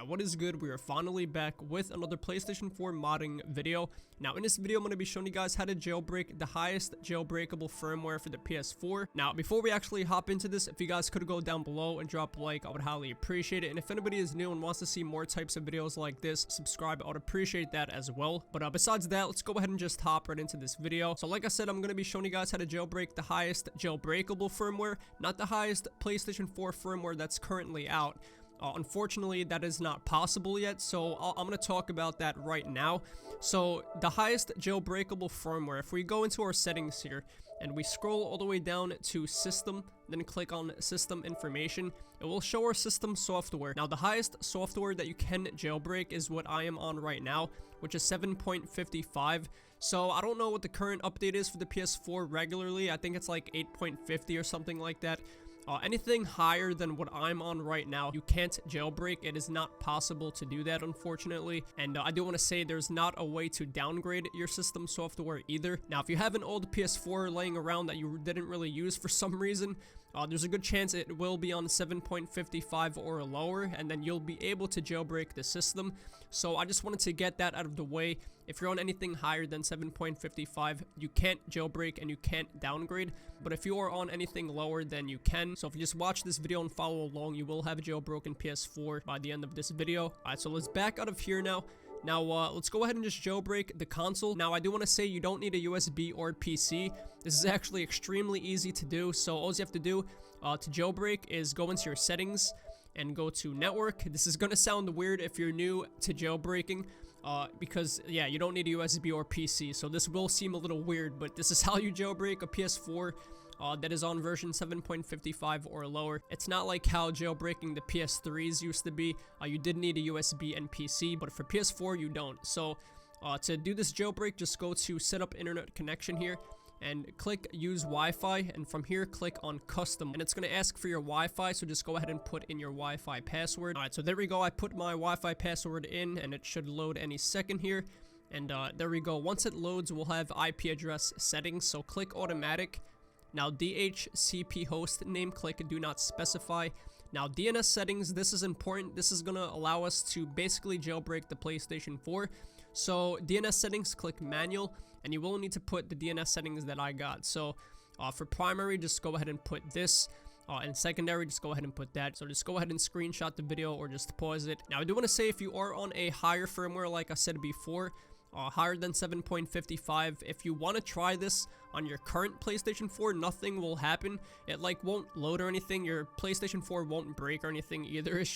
Now, what is good? We are finally back with another PlayStation 4 modding video. Now, in this video, I'm going to be showing you guys how to jailbreak the highest jailbreakable firmware for the PS4. Now, before we actually hop into this, if you guys could go down below and drop a like, I would highly appreciate it. And if anybody is new and wants to see more types of videos like this, subscribe. I would appreciate that as well. But besides that, let's go ahead and just hop right into this video. So like I said, I'm going to be showing you guys how to jailbreak the highest jailbreakable firmware, not the highest PlayStation 4 firmware that's currently out. Unfortunately, that is not possible yet, so I'm going to talk about that right now. So the highest jailbreakable firmware, if we go into our settings here and we scroll all the way down to system, then click on system information, it will show our system software. Now the highest software that you can jailbreak is what I am on right now, which is 7.55. So I don't know what the current update is for the PS4 regularly. I think it's like 8.50 or something like that. Anything higher than what I'm on right now, you can't jailbreak. It is not possible to do that, unfortunately. And I do want to say there's not a way to downgrade your system software either. Now, if you have an old PS4 laying around that you didn't really use for some reason, there's a good chance it will be on 7.55 or lower, and then you'll be able to jailbreak the system. So I just wanted to get that out of the way. If you're on anything higher than 7.55, you can't jailbreak and you can't downgrade. But if you are on anything lower, then you can. So if you just watch this video and follow along, you will have a jailbroken PS4 by the end of this video. Alright, so let's back out of here now. Now, let's go ahead and just jailbreak the console. Now, I do want to say you don't need a USB or PC. This is actually extremely easy to do. So all you have to do to jailbreak is go into your settings and go to network. This is going to sound weird if you're new to jailbreaking. Because, yeah, you don't need a USB or PC, so this will seem a little weird, but this is how you jailbreak a PS4 that is on version 7.55 or lower. It's not like how jailbreaking the PS3s used to be. You did need a USB and PC, but for PS4, you don't. So, to do this jailbreak, just go to set up internet connection here, and click use Wi-Fi, and from here click on custom, and it's going to ask for your Wi-Fi, so just go ahead and put in your Wi-Fi password. Alright, so there we go. I put my Wi-Fi password in, and it should load any second here, and there we go. Once it loads, we'll have IP address settings, so click automatic. Now DHCP host name, click do not specify. Now DNS settings, this is important. This is going to allow us to basically jailbreak the PlayStation 4. So DNS settings, click manual, and you will need to put the DNS settings that I got. So for primary, just go ahead and put this, and secondary, just go ahead and put that. So just go ahead and screenshot the video or just pause it. Now I do want to say, if you are on a higher firmware, like I said before, higher than 7.55, if you want to try this on your current PlayStation 4, nothing will happen. It like won't load or anything. Your PlayStation 4 won't break or anything either. It's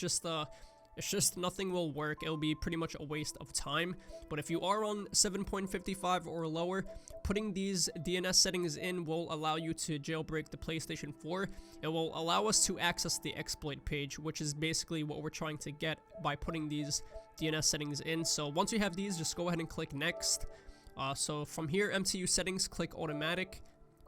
just nothing will work. It'll be pretty much a waste of time. But if you are on 7.55 or lower, putting these DNS settings in will allow you to jailbreak the PlayStation 4. It will allow us to access the exploit page, which is basically what we're trying to get by putting these DNS settings in. So once you have these, just go ahead and click next. So from here, MTU settings, click automatic.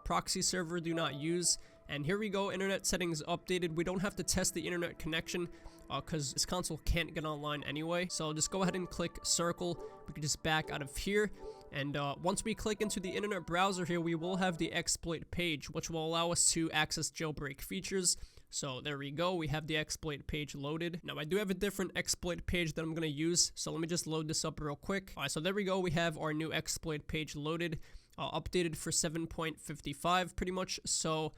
Proxy server, do not use. And here we go, internet settings updated. We don't have to test the internet connection because this console can't get online anyway. So just go ahead and click circle. We can just back out of here. And once we click into the internet browser here, we will have the exploit page, which will allow us to access jailbreak features. So there we go, we have the exploit page loaded. Now I do have a different exploit page that I'm going to use, so let me just load this up real quick. Alright, so there we go, we have our new exploit page loaded, updated for 7.55 pretty much. So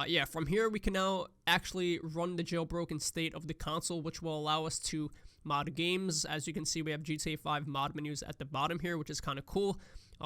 yeah, from here we can now actually run the jailbroken state of the console, which will allow us to mod games. As you can see, we have GTA 5 mod menus at the bottom here, which is kind of cool.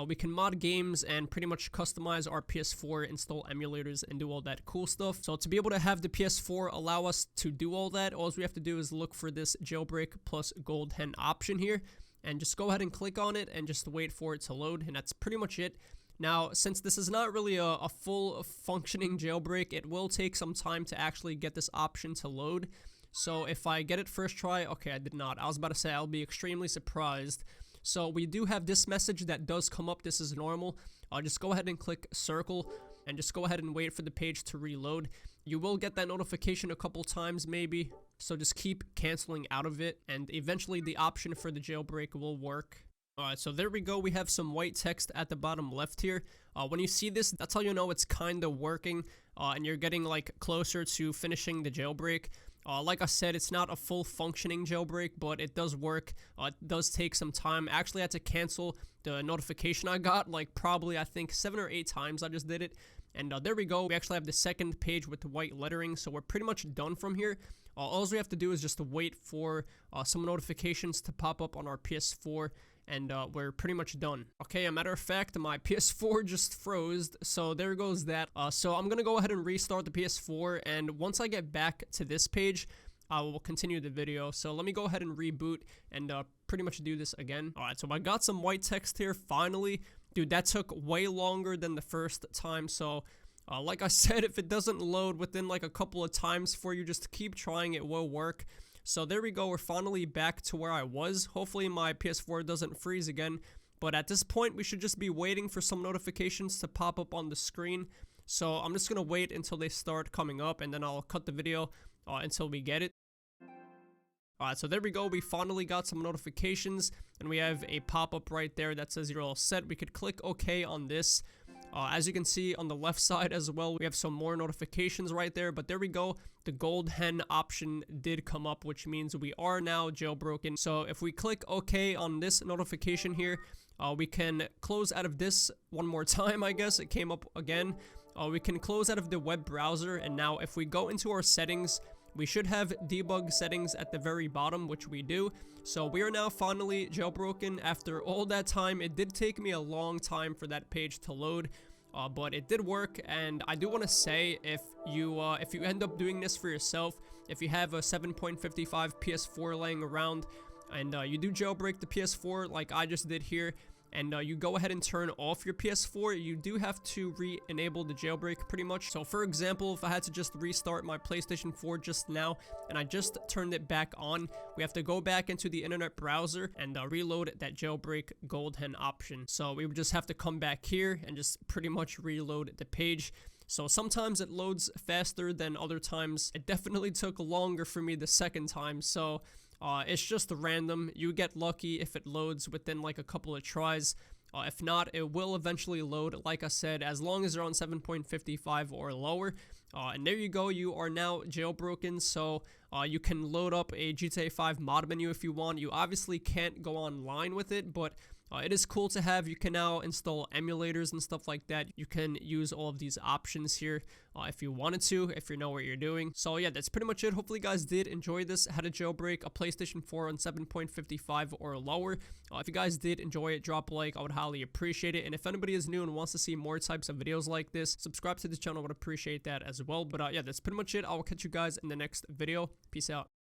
We can mod games and pretty much customize our PS4, install emulators, and do all that cool stuff. So to be able to have the PS4 allow us to do all that, all we have to do is look for this jailbreak plus gold hen option here, and just go ahead and click on it and just wait for it to load, and that's pretty much it. Now, since this is not really a full functioning jailbreak, it will take some time to actually get this option to load. So if I get it first try, okay, I did not. I was about to say I'll be extremely surprised. So we do have this message that does come up. This is normal. Just go ahead and click circle and just go ahead and wait for the page to reload. You will get that notification a couple times maybe. So just keep canceling out of it, and eventually the option for the jailbreak will work. Alright, so there we go. We have some white text at the bottom left here. When you see this, that's how you know it's kind of working, and you're getting like closer to finishing the jailbreak. Like I said, it's not a full functioning jailbreak, but it does work. It does take some time. I actually had to cancel the notification I got, like probably I think 7 or 8 times I just did it. And there we go. We actually have the second page with the white lettering, so we're pretty much done from here. All we have to do is just to wait for some notifications to pop up on our PS4, and we're pretty much done. Okay, a matter of fact, my PS4 just froze, so there goes that. So I'm gonna go ahead and restart the PS4, and once I get back to this page, I will continue the video. So let me go ahead and reboot and pretty much do this again. Alright, so I got some white text here, finally. Dude, that took way longer than the first time, so like I said, if it doesn't load within like a couple of times for you, just keep trying, it will work. So there we go, we're finally back to where I was. Hopefully my PS4 doesn't freeze again, but at this point we should just be waiting for some notifications to pop up on the screen. So I'm just gonna wait until they start coming up, and then I'll cut the video until we get it. Alright, so there we go, we finally got some notifications, and we have a pop-up right there that says you're all set. We could click OK on this. As you can see on the left side as well, we have some more notifications right there, but there we go. The gold hen option did come up, which means we are now jailbroken. So if we click OK on this notification here, we can close out of this one more time, I guess. It came up again. We can close out of the web browser, and now if we go into our settings, we should have debug settings at the very bottom, which we do. So we are now finally jailbroken after all that time. It did take me a long time for that page to load, but it did work. And I do want to say, if you end up doing this for yourself, if you have a 7.55 PS4 laying around and you do jailbreak the PS4 like I just did here, and you go ahead and turn off your PS4, you do have to re-enable the jailbreak pretty much. So for example, if I had to just restart my PlayStation 4 just now, and I just turned it back on, we have to go back into the internet browser and reload that jailbreak gold hen option. So we would just have to come back here and just pretty much reload the page. So sometimes it loads faster than other times. It definitely took longer for me the second time, so it's just random. You get lucky if it loads within like a couple of tries. If not, it will eventually load, like I said, as long as you're on 7.55 or lower. And there you go, you are now jailbroken. So you can load up a GTA 5 mod menu if you want. You obviously can't go online with it, but it is cool to have. You can now install emulators and stuff like that. You can use all of these options here if you wanted to, if you know what you're doing. So yeah, that's pretty much it. Hopefully you guys did enjoy this, how to jailbreak a PlayStation 4 on 7.55 or lower. If you guys did enjoy it, drop a like. I would highly appreciate it. And if anybody is new and wants to see more types of videos like this, subscribe to this channel. I would appreciate that as well. But yeah, that's pretty much it. I will catch you guys in the next video. Peace out.